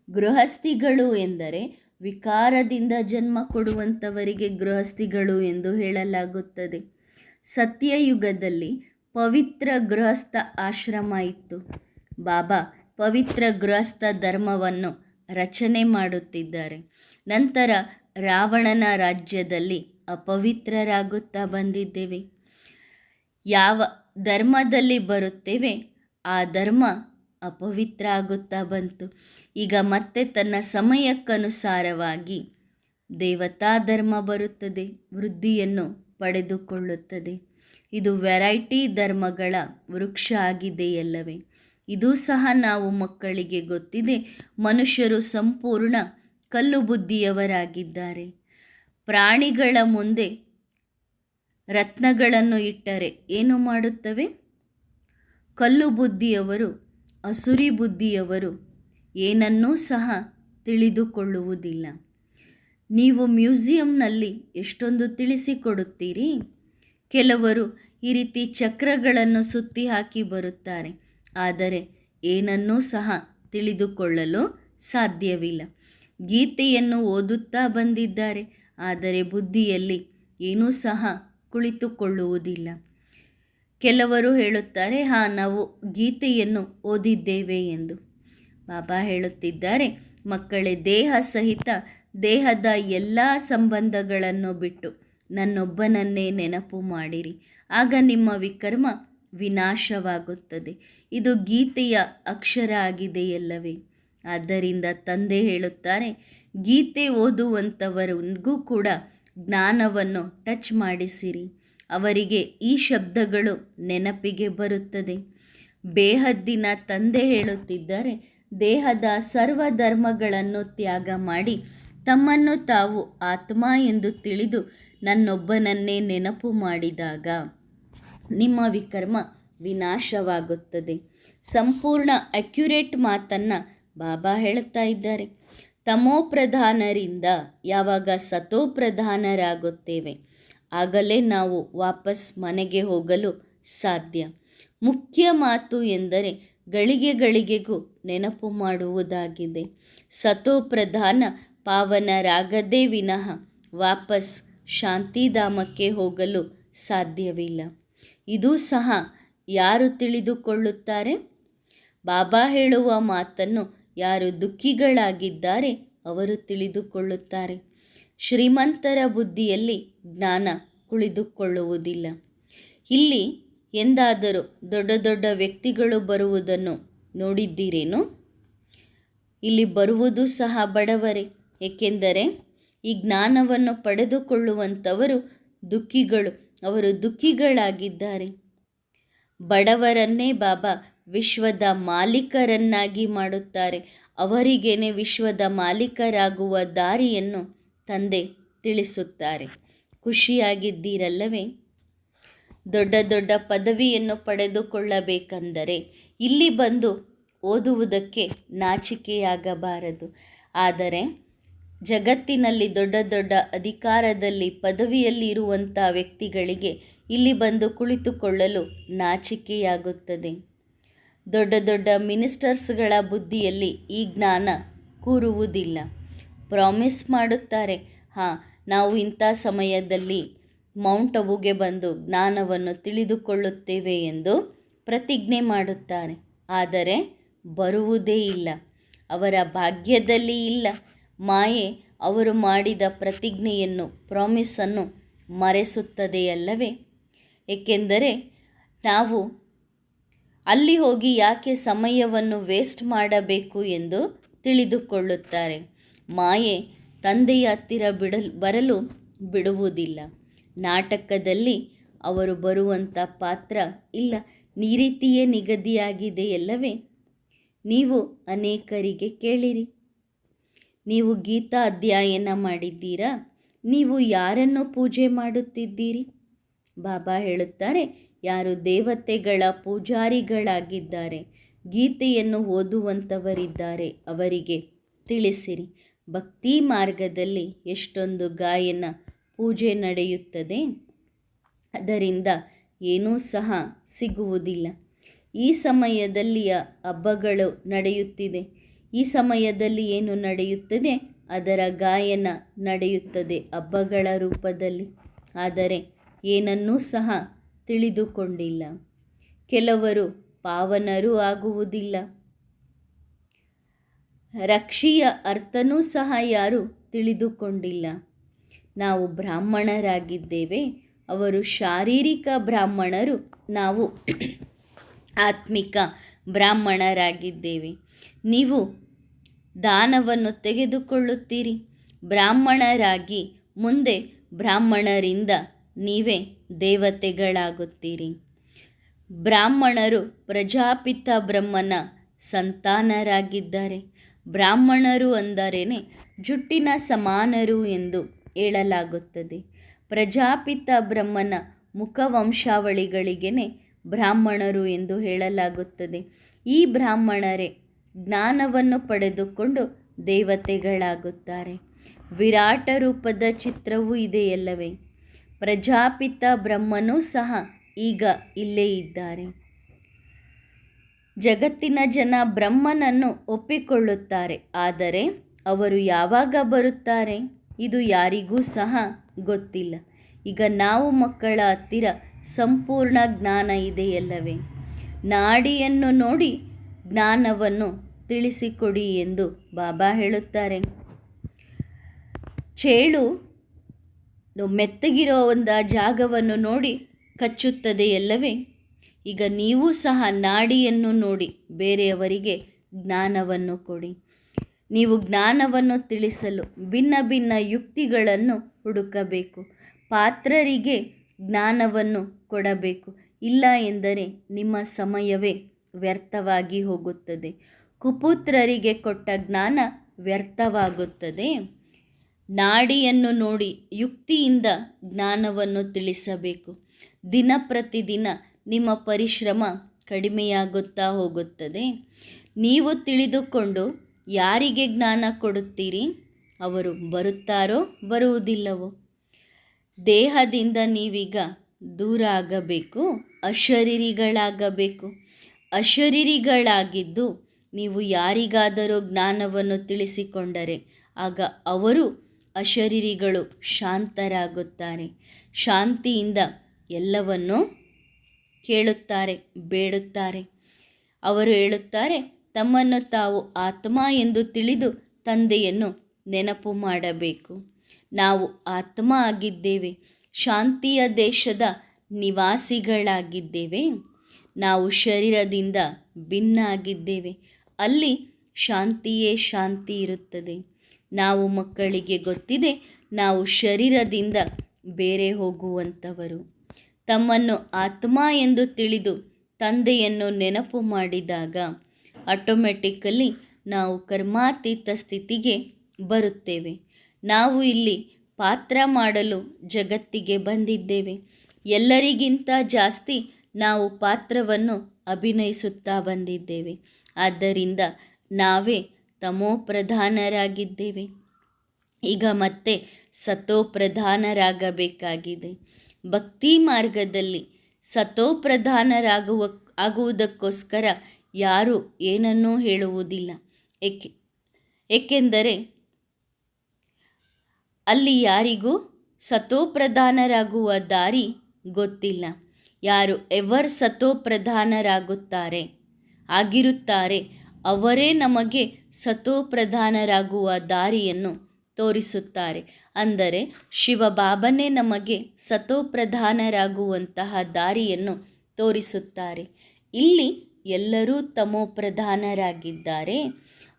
ಗೃಹಸ್ಥಿಗಳು ಎಂದರೆ ವಿಕಾರದಿಂದ ಜನ್ಮ ಕೊಡುವಂಥವರಿಗೆ ಗೃಹಸ್ಥಿಗಳು ಎಂದು ಹೇಳಲಾಗುತ್ತದೆ. ಸತ್ಯಯುಗದಲ್ಲಿ ಪವಿತ್ರ ಗೃಹಸ್ಥ ಆಶ್ರಮ ಇತ್ತು. ಬಾಬಾ ಪವಿತ್ರ ಗೃಹಸ್ಥ ಧರ್ಮವನ್ನು ರಚನೆ ಮಾಡುತ್ತಿದ್ದಾರೆ. ನಂತರ ರಾವಣನ ರಾಜ್ಯದಲ್ಲಿ ಅಪವಿತ್ರರಾಗುತ್ತಾ ಬಂದಿದ್ದೇವೆ. ಯಾವ ಧರ್ಮದಲ್ಲಿ ಬರುತ್ತೇವೆ ಆ ಧರ್ಮ ಅಪವಿತ್ರ ಆಗುತ್ತಾ ಬಂತು. ಈಗ ಮತ್ತೆ ತನ್ನ ಸಮಯಕ್ಕನುಸಾರವಾಗಿ ದೇವತಾ ಧರ್ಮ ಬರುತ್ತದೆ, ವೃದ್ಧಿಯನ್ನು ಪಡೆದುಕೊಳ್ಳುತ್ತದೆ. ಇದು ವೆರೈಟಿ ಧರ್ಮಗಳ ವೃಕ್ಷ ಆಗಿದೆಯಲ್ಲವೇ? ಇದು ಸಹ ನಾವು ಮಕ್ಕಳಿಗೆ ಗೊತ್ತಿದೆ. ಮನುಷ್ಯರು ಸಂಪೂರ್ಣ ಕಲ್ಲು ಬುದ್ಧಿಯವರಾಗಿದ್ದಾರೆ. ಪ್ರಾಣಿಗಳ ಮುಂದೆ ರತ್ನಗಳನ್ನು ಇಟ್ಟರೆ ಏನು ಮಾಡುತ್ತವೆ? ಕಲ್ಲು ಬುದ್ಧಿಯವರು, ಅಸುರಿ ಬುದ್ಧಿಯವರು ಏನನ್ನೂ ಸಹ ತಿಳಿದುಕೊಳ್ಳುವುದಿಲ್ಲ. ನೀವು ಮ್ಯೂಸಿಯಂನಲ್ಲಿ ಎಷ್ಟೊಂದು ತಿಳಿಸಿಕೊಡುತ್ತೀರಿ. ಕೆಲವರು ಈ ರೀತಿ ಚಕ್ರಗಳನ್ನು ಸುತ್ತಿ ಹಾಕಿ ಬರುತ್ತಾರೆ, ಆದರೆ ಏನನ್ನೂ ಸಹ ತಿಳಿದುಕೊಳ್ಳಲು ಸಾಧ್ಯವಿಲ್ಲ. ಗೀತೆಯನ್ನು ಓದುತ್ತಾ ಬಂದಿದ್ದಾರೆ, ಆದರೆ ಬುದ್ಧಿಯಲ್ಲಿ ಏನೂ ಸಹ ಕುಳಿತುಕೊಳ್ಳುವುದಿಲ್ಲ. ಕೆಲವರು ಹೇಳುತ್ತಾರೆ, ನಾವು ಗೀತೆಯನ್ನು ಓದಿದ್ದೇವೆ ಎಂದು. ಬಾಬಾ ಹೇಳುತ್ತಿದ್ದಾರೆ, ಮಕ್ಕಳೇ, ದೇಹ ಸಹಿತ ದೇಹದ ಎಲ್ಲ ಸಂಬಂಧಗಳನ್ನು ಬಿಟ್ಟು ನನ್ನೊಬ್ಬನನ್ನೇ ನೆನಪು ಮಾಡಿರಿ, ಆಗ ನಿಮ್ಮ ವಿಕರ್ಮ ವಿನಾಶವಾಗುತ್ತದೆ. ಇದು ಗೀತೆಯ ಅಕ್ಷರ ಆಗಿದೆಯಲ್ಲವೇ? ಆದ್ದರಿಂದ ತಂದೆ ಹೇಳುತ್ತಾರೆ, ಗೀತೆ ಓದುವಂಥವರಿಗೂ ಕೂಡ ಜ್ಞಾನವನ್ನು ಟಚ್ ಮಾಡಿಸಿರಿ. ಅವರಿಗೆ ಈ ಶಬ್ದಗಳು ನೆನಪಿಗೆ ಬರುತ್ತದೆ. ಬೇಹದ್ದಿನ ತಂದೆ ಹೇಳುತ್ತಿದ್ದಾರೆ, ದೇಹದ ಸರ್ವಧರ್ಮಗಳನ್ನು ತ್ಯಾಗ ಮಾಡಿ ತಮ್ಮನ್ನು ತಾವು ಆತ್ಮ ಎಂದು ತಿಳಿದು ನನ್ನೊಬ್ಬನನ್ನೇ ನೆನಪು ಮಾಡಿದಾಗ ನಿಮ್ಮ ವಿಕರ್ಮ ವಿನಾಶವಾಗುತ್ತದೆ. ಸಂಪೂರ್ಣ ಅಕ್ಯುರೇಟ್ ಮಾತನ್ನು ಬಾಬಾ ಹೇಳುತ್ತಾ ಇದ್ದಾರೆ. ತಮೋಪ್ರಧಾನರಿಂದ ಯಾವಾಗ ಸತೋಪ್ರಧಾನರಾಗುತ್ತೇವೆ, ಆಗಲೇ ನಾವು ವಾಪಸ್ ಮನೆಗೆ ಹೋಗಲು ಸಾಧ್ಯ. ಮುಖ್ಯ ಮಾತು ಎಂದರೆ ಗಳಿಗೆಗಳಿಗೆಗೂ ನೆನಪು ಮಾಡುವುದಾಗಿದೆ. ಸತೋಪ್ರಧಾನ ಪಾವನರಾಗದೇ ವಿನಃ ವಾಪಸ್ ಶಾಂತಿಧಾಮಕ್ಕೆ ಹೋಗಲು ಸಾಧ್ಯವಿಲ್ಲ. ಇದೂ ಸಹ ಯಾರು ತಿಳಿದುಕೊಳ್ಳುತ್ತಾರೆ? ಬಾಬಾ ಹೇಳುವ ಮಾತನ್ನು ಯಾರು ದುಃಖಿಗಳಾಗಿದ್ದಾರೆ ಅವರು ತಿಳಿದುಕೊಳ್ಳುತ್ತಾರೆ. ಶ್ರೀಮಂತರ ಬುದ್ಧಿಯಲ್ಲಿ ಜ್ಞಾನ ಕುಳಿತುಕೊಳ್ಳುವುದಿಲ್ಲ. ಇಲ್ಲಿ ಎಂದಾದರೂ ದೊಡ್ಡ ದೊಡ್ಡ ವ್ಯಕ್ತಿಗಳು ಬರುವುದನ್ನು ನೋಡಿದ್ದೀರೇನು? ಇಲ್ಲಿ ಬರುವುದು ಸಹ ಬಡವರೇ, ಏಕೆಂದರೆ ಈ ಜ್ಞಾನವನ್ನು ಪಡೆದುಕೊಳ್ಳುವಂಥವರು ದುಃಖಿಗಳು. ಅವರು ದುಃಖಿಗಳಾಗಿದ್ದಾರೆ. ಬಡವರನ್ನೇ ಬಾಬಾ ವಿಶ್ವದ ಮಾಲೀಕರನ್ನಾಗಿ ಮಾಡುತ್ತಾರೆ. ಅವರಿಗೇನೆ ವಿಶ್ವದ ಮಾಲೀಕರಾಗುವ ದಾರಿಯನ್ನು ತಂದೆ ತಿಳಿಸುತ್ತಾರೆ. ಖುಷಿಯಾಗಿದ್ದೀರಲ್ಲವೇ? ದೊಡ್ಡ ದೊಡ್ಡ ಪದವಿಯನ್ನು ಪಡೆದುಕೊಳ್ಳಬೇಕೆಂದರೆ ಇಲ್ಲಿ ಬಂದು ಓದುವುದಕ್ಕೆ ನಾಚಿಕೆಯಾಗಬಾರದು. ಆದರೆ ಜಗತ್ತಿನಲ್ಲಿ ದೊಡ್ಡ ದೊಡ್ಡ ಅಧಿಕಾರದಲ್ಲಿ ಪದವಿಯಲ್ಲಿ ಇರುವಂಥ ವ್ಯಕ್ತಿಗಳಿಗೆ ಇಲ್ಲಿ ಬಂದು ಕುಳಿತುಕೊಳ್ಳಲು ನಾಚಿಕೆಯಾಗುತ್ತದೆ. ದೊಡ್ಡ ದೊಡ್ಡ ಮಿನಿಸ್ಟರ್ಸ್ಗಳ ಬುದ್ಧಿಯಲ್ಲಿ ಈ ಜ್ಞಾನ ಕೂರುವುದಿಲ್ಲ. ಪ್ರಾಮಿಸ್ ಮಾಡುತ್ತಾರೆ, ನಾವು ಇಂಥ ಸಮಯದಲ್ಲಿ ಮೌಂಟ್ ಅಬುಗೆ ಬಂದು ಜ್ಞಾನವನ್ನು ತಿಳಿದುಕೊಳ್ಳುತ್ತೇವೆ ಎಂದು ಪ್ರತಿಜ್ಞೆ ಮಾಡುತ್ತಾರೆ. ಆದರೆ ಬರುವುದೇ ಇಲ್ಲ. ಅವರ ಭಾಗ್ಯದಲ್ಲಿ ಇಲ್ಲ. ಮಾಯೆ ಅವರು ಮಾಡಿದ ಪ್ರತಿಜ್ಞೆಯನ್ನು, ಪ್ರಾಮಿಸನ್ನು ಮರೆಸುತ್ತದೆಯಲ್ಲವೇ? ಏಕೆಂದರೆ ನಾವು ಅಲ್ಲಿ ಹೋಗಿ ಯಾಕೆ ಸಮಯವನ್ನು ವೇಸ್ಟ್ ಮಾಡಬೇಕು ಎಂದು ತಿಳಿದುಕೊಳ್ಳುತ್ತಾರೆ. ಮಾಯೆ ತಂದೆಯ ಹತ್ತಿರ ಬರಲು ಬಿಡುವುದಿಲ್ಲ. ನಾಟಕದಲ್ಲಿ ಅವರು ಬರುವಂಥ ಪಾತ್ರ ಇಲ್ಲ. ಈ ರೀತಿಯೇ ನಿಗದಿಯಾಗಿದೆಯಲ್ಲವೇ? ನೀವು ಅನೇಕರಿಗೆ ಕೇಳಿರಿ. ನೀವು ಗೀತಾ ಅಧ್ಯಯನ ಮಾಡಿದ್ದೀರಾ? ನೀವು ಯಾರನ್ನು ಪೂಜೆ ಮಾಡುತ್ತಿದ್ದೀರಿ? ಬಾಬಾ ಹೇಳುತ್ತಾರೆ, ಯಾರು ದೇವತೆಗಳ ಪೂಜಾರಿಗಳಾಗಿದ್ದಾರೆ, ಗೀತೆಯನ್ನು ಓದುವಂಥವರಿದ್ದಾರೆ, ಅವರಿಗೆ ತಿಳಿಸಿರಿ. ಭಕ್ತಿ ಮಾರ್ಗದಲ್ಲಿ ಎಷ್ಟೊಂದು ಗಾಯನ ಪೂಜೆ ನಡೆಯುತ್ತದೆ, ಅದರಿಂದ ಏನೂ ಸಹ ಸಿಗುವುದಿಲ್ಲ. ಈ ಸಮಯದಲ್ಲಿ ಹಬ್ಬಗಳು ನಡೆಯುತ್ತಿದೆ. ಈ ಸಮಯದಲ್ಲಿ ಏನು ನಡೆಯುತ್ತದೆ? ಅದರ ಗಾಯನ ನಡೆಯುತ್ತದೆ ಹಬ್ಬಗಳ ರೂಪದಲ್ಲಿ. ಆದರೆ ಏನನ್ನೂ ಸಹ ತಿಳಿದುಕೊಂಡಿಲ್ಲ. ಕೆಲವರು ಪಾವನರೂ ಆಗುವುದಿಲ್ಲ. ರಕ್ಷಿಯ ಅರ್ಥನೂ ಸಹ ಯಾರು ತಿಳಿದುಕೊಂಡಿಲ್ಲ. ನಾವು ಬ್ರಾಹ್ಮಣರಾಗಿದ್ದೇವೆ, ಅವರು ಶಾರೀರಿಕ ಬ್ರಾಹ್ಮಣರು, ನಾವು ಆತ್ಮಿಕ ಬ್ರಾಹ್ಮಣರಾಗಿದ್ದೇವೆ. ನೀವು ದಾನವನ್ನು ತೆಗೆದುಕೊಳ್ಳುತ್ತೀರಿ ಬ್ರಾಹ್ಮಣರಾಗಿ, ಮುಂದೆ ಬ್ರಾಹ್ಮಣರಿಂದ ನೀವೇ ದೇವತೆಗಳಾಗುತ್ತೀರಿ. ಬ್ರಾಹ್ಮಣರು ಪ್ರಜಾಪಿತ ಬ್ರಹ್ಮನ ಸಂತಾನರಾಗಿದ್ದಾರೆ. ಬ್ರಾಹ್ಮಣರು ಅಂದರೇನೆ ಜುಟ್ಟಿನ ಸಮಾನರು ಎಂದು ಹೇಳಲಾಗುತ್ತದೆ. ಪ್ರಜಾಪಿತ ಬ್ರಹ್ಮನ ಮುಖವಂಶಾವಳಿಗಳಿಗೇನೆ ಬ್ರಾಹ್ಮಣರು ಎಂದು ಹೇಳಲಾಗುತ್ತದೆ. ಈ ಬ್ರಾಹ್ಮಣರೇ ಜ್ಞಾನವನ್ನು ಪಡೆದುಕೊಂಡು ದೇವತೆಗಳಾಗುತ್ತಾರೆ. ವಿರಾಟ ರೂಪದ ಚಿತ್ರವೂ ಇದೆಯಲ್ಲವೇ? ಪ್ರಜಾಪಿತ ಬ್ರಹ್ಮನೂ ಸಹ ಈಗ ಇಲ್ಲೇ ಇದ್ದಾರೆ. ಜಗತ್ತಿನ ಜನ ಬ್ರಹ್ಮನನ್ನು ಒಪ್ಪಿಕೊಳ್ಳುತ್ತಾರೆ, ಆದರೆ ಅವರು ಯಾವಾಗ ಬರುತ್ತಾರೆ ಇದು ಯಾರಿಗೂ ಸಹ ಗೊತ್ತಿಲ್ಲ. ಈಗ ನಾವು ಮಕ್ಕಳ ಹತ್ತಿರ ಸಂಪೂರ್ಣ ಜ್ಞಾನ ಇದೆಯಲ್ಲವೇ? ನಾಡಿಯನ್ನು ನೋಡಿ ಜ್ಞಾನವನ್ನು ತಿಳಿಸಿಕೊಡಿ ಎಂದು ಬಾಬಾ ಹೇಳುತ್ತಾರೆ. ಚೇಳು ಮೆತ್ತಗಿರೋ ಒಂದು ಜಾಗವನ್ನು ನೋಡಿ ಕಚ್ಚುತ್ತದೆ ಎಲ್ಲವೇ? ಈಗ ನೀವು ಸಹ ನಾಡಿಯನ್ನು ನೋಡಿ ಬೇರೆಯವರಿಗೆ ಜ್ಞಾನವನ್ನು ಕೊಡಿ. ನೀವು ಜ್ಞಾನವನ್ನು ತಿಳಿಸಲು ಭಿನ್ನ ಭಿನ್ನ ಯುಕ್ತಿಗಳನ್ನು ಹುಡುಕಬೇಕು. ಪಾತ್ರರಿಗೆ ಜ್ಞಾನವನ್ನು ಕೊಡಬೇಕು. ಇಲ್ಲ ಎಂದರೆ ನಿಮ್ಮ ಸಮಯವೇ ವ್ಯರ್ಥವಾಗಿ ಹೋಗುತ್ತದೆ. ಕುಪುತ್ರರಿಗೆ ಕೊಟ್ಟ ಜ್ಞಾನ ವ್ಯರ್ಥವಾಗುತ್ತದೆ. ನಾಡಿಯನ್ನು ನೋಡಿ ಯುಕ್ತಿಯಿಂದ ಜ್ಞಾನವನ್ನು ತಿಳಿಸಬೇಕು. ದಿನ ಪ್ರತಿದಿನ ನಿಮ್ಮ ಪರಿಶ್ರಮ ಕಡಿಮೆಯಾಗುತ್ತಾ ಹೋಗುತ್ತದೆ. ನೀವು ತಿಳಿದುಕೊಂಡು ಯಾರಿಗೆ ಜ್ಞಾನ ಕೊಡುತ್ತೀರಿ? ಅವರು ಬರುತ್ತಾರೋ ಬರುವುದಿಲ್ಲವೋ? ದೇಹದಿಂದ ನೀವೀಗ ದೂರ ಆಗಬೇಕು, ಅಶರೀರಿಗಳಾಗಬೇಕು. ಅಶರೀರಿಗಳಾಗಿದ್ದು ನೀವು ಯಾರಿಗಾದರೂ ಜ್ಞಾನವನ್ನು ತಿಳಿಸಿಕೊಂಡರೆ ಆಗ ಅವರು ಅಶರೀರಿಗಳು ಶಾಂತರಾಗುತ್ತಾರೆ. ಶಾಂತಿಯಿಂದ ಎಲ್ಲವನ್ನೂ ಕೇಳುತ್ತಾರೆ, ಬೇಡುತ್ತಾರೆ. ಅವರು ಹೇಳುತ್ತಾರೆ, ತಮ್ಮನ್ನು ತಾವು ಆತ್ಮ ಎಂದು ತಿಳಿದು ತಂದೆಯನ್ನು ನೆನಪು ಮಾಡಬೇಕು. ನಾವು ಆತ್ಮ ಆಗಿದ್ದೇವೆ, ಶಾಂತಿಯ ದೇಶದ ನಿವಾಸಿಗಳಾಗಿದ್ದೇವೆ. ನಾವು ಶರೀರದಿಂದ ಭಿನ್ನ ಆಗಿದ್ದೇವೆ, ಅಲ್ಲಿ ಶಾಂತಿಯೇ ಶಾಂತಿ ಇರುತ್ತದೆ. ನಾವು ಮಕ್ಕಳಿಗೆ ಗೊತ್ತಿದೆ, ನಾವು ಶರೀರದಿಂದ ಬೇರೆ ಹೋಗುವಂಥವರು. ತಮ್ಮನ್ನು ಆತ್ಮ ಎಂದು ತಿಳಿದು ತಂದೆಯನ್ನು ನೆನಪು ಮಾಡಿದಾಗ ಆಟೋಮೆಟಿಕಲಿ ನಾವು ಕರ್ಮಾತೀತ ಸ್ಥಿತಿಗೆ ಬರುತ್ತೇವೆ. ನಾವು ಇಲ್ಲಿ ಪಾತ್ರ ಮಾಡಲು ಜಗತ್ತಿಗೆ ಬಂದಿದ್ದೇವೆ. ಎಲ್ಲರಿಗಿಂತ ಜಾಸ್ತಿ ನಾವು ಪಾತ್ರವನ್ನು ಅಭಿನಯಿಸುತ್ತಾ ಬಂದಿದ್ದೇವೆ. ಆದ್ದರಿಂದ ನಾವೇ ತಮೋಪ್ರಧಾನರಾಗಿದ್ದೇವೆ. ಈಗ ಮತ್ತೆ ಸತೋಪ್ರಧಾನರಾಗಬೇಕಾಗಿದೆ. ಭಕ್ತಿ ಮಾರ್ಗದಲ್ಲಿ ಆಗುವುದಕ್ಕೋಸ್ಕರ ಯಾರೂ ಏನನ್ನೂ ಹೇಳುವುದಿಲ್ಲ. ಏಕೆಂದರೆ ಅಲ್ಲಿ ಯಾರಿಗೂ ಸತೋಪ್ರಧಾನರಾಗುವ ದಾರಿ ಗೊತ್ತಿಲ್ಲ. ಯಾರು ಎವರ್ ಆಗಿರುತ್ತಾರೆ ಅವರೇ ನಮಗೆ ಸತೋಪ್ರಧಾನರಾಗುವ ದಾರಿಯನ್ನು ತೋರಿಸುತ್ತಾರೆ. ಅಂದರೆ ಶಿವಬಾಬನೇ ನಮಗೆ ಸತೋಪ್ರಧಾನರಾಗುವಂತಹ ದಾರಿಯನ್ನು ತೋರಿಸುತ್ತಾರೆ. ಇಲ್ಲಿ ಎಲ್ಲರೂ ತಮೋಪ್ರಧಾನರಾಗಿದ್ದಾರೆ.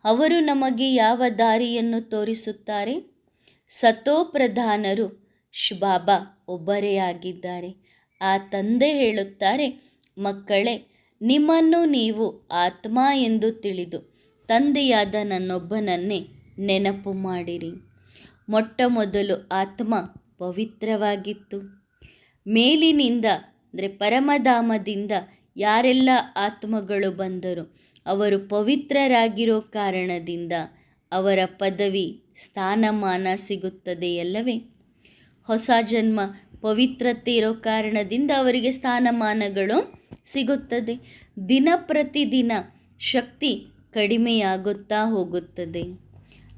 ಅವರು ನಮಗೆ ಯಾವ ದಾರಿಯನ್ನು ತೋರಿಸುತ್ತಾರೆ? ಸತೋಪ್ರಧಾನರು ಶಿವಬಾಬಾ ಒಬ್ಬರೇ ಆಗಿದ್ದಾರೆ. ಆ ತಂದೆ ಹೇಳುತ್ತಾರೆ, ಮಕ್ಕಳೇ, ನಿಮ್ಮನ್ನು ನೀವು ಆತ್ಮ ಎಂದು ತಿಳಿದು ತಂದೆಯಾದ ನನ್ನೊಬ್ಬನನ್ನೇ ನೆನಪು ಮಾಡಿರಿ. ಮೊಟ್ಟ ಮೊದಲು ಆತ್ಮ ಪವಿತ್ರವಾಗಿತ್ತು. ಮೇಲಿನಿಂದ ಅಂದರೆ ಪರಮಧಾಮದಿಂದ ಯಾರೆಲ್ಲ ಆತ್ಮಗಳು ಬಂದರು ಅವರು ಪವಿತ್ರರಾಗಿರೋ ಕಾರಣದಿಂದ ಅವರ ಪದವಿ ಸ್ಥಾನಮಾನ ಸಿಗುತ್ತದೆಯಲ್ಲವೇ? ಹೊಸ ಜನ್ಮ ಪವಿತ್ರತೆ ಇರೋ ಕಾರಣದಿಂದ ಅವರಿಗೆ ಸ್ಥಾನಮಾನಗಳು ಸಿಗುತ್ತದೆ. ದಿನ ಪ್ರತಿದಿನ ಶಕ್ತಿ ಕಡಿಮೆಯಾಗುತ್ತಾ ಹೋಗುತ್ತದೆ.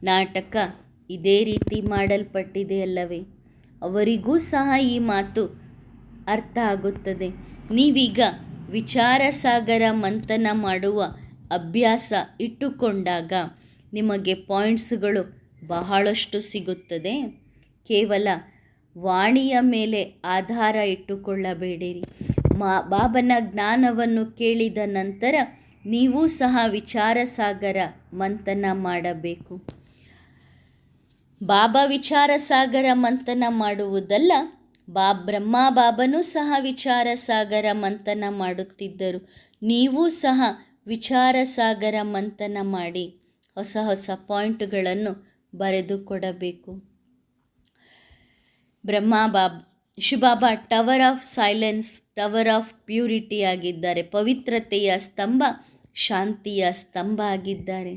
ನಾಟಕ ಇದೇ ರೀತಿ ಮಾಡಲ್ಪಟ್ಟಿದೆ ಅಲ್ಲವೇ? ಅವರಿಗೂ ಸಹ ಈ ಮಾತು ಅರ್ಥ ಆಗುತ್ತದೆ. ನೀವೀಗ ವಿಚಾರ ಸಾಗರ ಮಂಥನ ಮಾಡುವ ಅಭ್ಯಾಸ ಇಟ್ಟುಕೊಂಡಾಗ ನಿಮಗೆ ಪಾಯಿಂಟ್ಸ್ಗಳು ಬಹಳಷ್ಟು ಸಿಗುತ್ತದೆ. ಕೇವಲ ವಾಣಿಯ ಮೇಲೆ ಆಧಾರ ಇಟ್ಟುಕೊಳ್ಳಬೇಡಿರಿ. ಬಾಬನ ಜ್ಞಾನವನ್ನು ಕೇಳಿದ ನಂತರ ನೀವು ಸಹ ವಿಚಾರ ಸಾಗರ ಮಂಥನ ಮಾಡಬೇಕು. ಬಾಬಾ ವಿಚಾರ ಸಾಗರ ಮಂಥನ ಮಾಡುವುದಲ್ಲ, ಬ್ರಹ್ಮ ಬಾಬನೂ ಸಹ ವಿಚಾರ ಸಾಗರ ಮಂಥನ ಮಾಡುತ್ತಿದ್ದರು. ನೀವು ಸಹ ವಿಚಾರ ಸಾಗರ ಮಂಥನ ಮಾಡಿ ಹೊಸ ಹೊಸ ಪಾಯಿಂಟ್ಗಳನ್ನು ಬರೆದುಕೊಡಬೇಕು. Shivbaba tower of silence, tower of purity ಆಗಿದ್ದಾರೆ. ಪವಿತ್ರತೆಯ ಸ್ತಂಭ, ಶಾಂತಿಯ ಸ್ತಂಭ ಆಗಿದ್ದಾರೆ.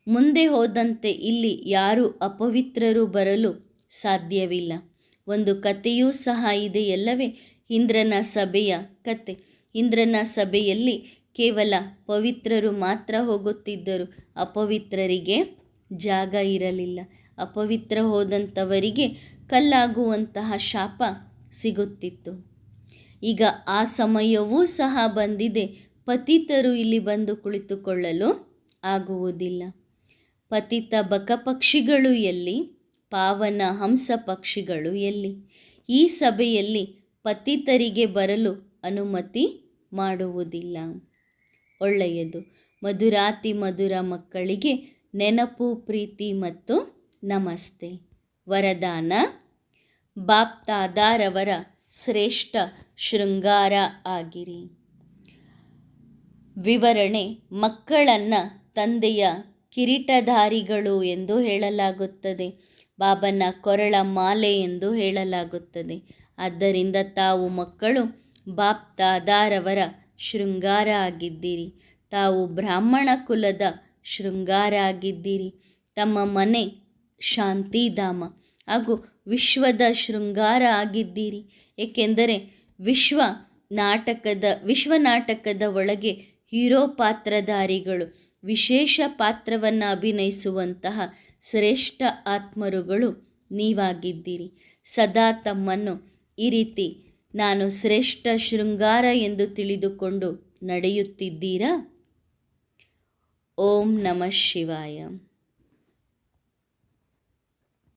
ಮುಂದೆ ಹೋದಂತೆ ಇಲ್ಲಿ ಯಾರೂ ಅಪವಿತ್ರರು ಬರಲು ಸಾಧ್ಯವಿಲ್ಲ. ಒಂದು ಕಥೆಯೂ ಸಹ ಇದೆಯಲ್ಲವೇ, ಇಂದ್ರನ ಸಭೆಯ ಕತೆ. ಇಂದ್ರನ ಸಭೆಯಲ್ಲಿ ಕೇವಲ ಪವಿತ್ರರು ಮಾತ್ರ ಹೋಗುತ್ತಿದ್ದರು, ಅಪವಿತ್ರರಿಗೆ ಜಾಗ ಇರಲಿಲ್ಲ. ಅಪವಿತ್ರ ಹೋದಂಥವರಿಗೆ ಕಲ್ಲಾಗುವಂತಹ ಶಾಪ ಸಿಗುತ್ತಿತ್ತು. ಈಗ ಆ ಸಮಯವೂ ಸಹ ಬಂದಿದೆ. ಪತಿತರು ಇಲ್ಲಿ ಬಂದು ಕುಳಿತುಕೊಳ್ಳಲು ಆಗುವುದಿಲ್ಲ. ಪತಿತ ಬಕಪಕ್ಷಿಗಳು ಎಲ್ಲಿ? ಪಾವನ ಹಂಸ ಪಕ್ಷಿಗಳು ಎಲ್ಲಿ? ಈ ಸಭೆಯಲ್ಲಿ ಪತಿತರಿಗೆ ಬರಲು ಅನುಮತಿ ಮಾಡುವುದಿಲ್ಲ. ಒಳ್ಳೆಯದು. ಮಧುರಾತಿ ಮಧುರ ಮಕ್ಕಳಿಗೆ ನೆನಪು, ಪ್ರೀತಿ ಮತ್ತು ನಮಸ್ತೆ. ವರದಾನ: ಬಾಪ್ ದಾದಾರವರ ಶ್ರೇಷ್ಠ ಶೃಂಗಾರ ಆಗಿರಿ. ವಿವರಣೆ: ಮಕ್ಕಳನ್ನು ತಂದೆಯ ಕಿರೀಟಧಾರಿಗಳು ಎಂದು ಹೇಳಲಾಗುತ್ತದೆ, ಬಾಬನ ಕೊರಳ ಮಾಲೆ ಎಂದು ಹೇಳಲಾಗುತ್ತದೆ. ಆದ್ದರಿಂದ ತಾವು ಮಕ್ಕಳು ಬಾಪ್ ದಾದಾರವರ ಶೃಂಗಾರ ಆಗಿದ್ದೀರಿ. ತಾವು ಬ್ರಾಹ್ಮಣ ಕುಲದ ಶೃಂಗಾರ ಆಗಿದ್ದೀರಿ. ತಮ್ಮ ಮನೆ ಶಾಂತಿಧಾಮ ಹಾಗೂ ವಿಶ್ವದ ಶೃಂಗಾರ ಆಗಿದ್ದೀರಿ. ಏಕೆಂದರೆ ವಿಶ್ವ ನಾಟಕದ ಒಳಗೆ ಹೀರೋ ಪಾತ್ರಧಾರಿಗಳು, ವಿಶೇಷ ಪಾತ್ರವನ್ನು ಅಭಿನಯಿಸುವಂತಹ ಶ್ರೇಷ್ಠ ಆತ್ಮರುಗಳು ನೀವಾಗಿದ್ದೀರಿ. ಸದಾ ತಮ್ಮನ್ನು ಈ ರೀತಿ ನಾನು ಶ್ರೇಷ್ಠ ಶೃಂಗಾರ ಎಂದು ತಿಳಿದುಕೊಂಡು ನಡೆಯುತ್ತಿದ್ದೀರಾ? ಓಂ ನಮಃ ಶಿವಾಯ.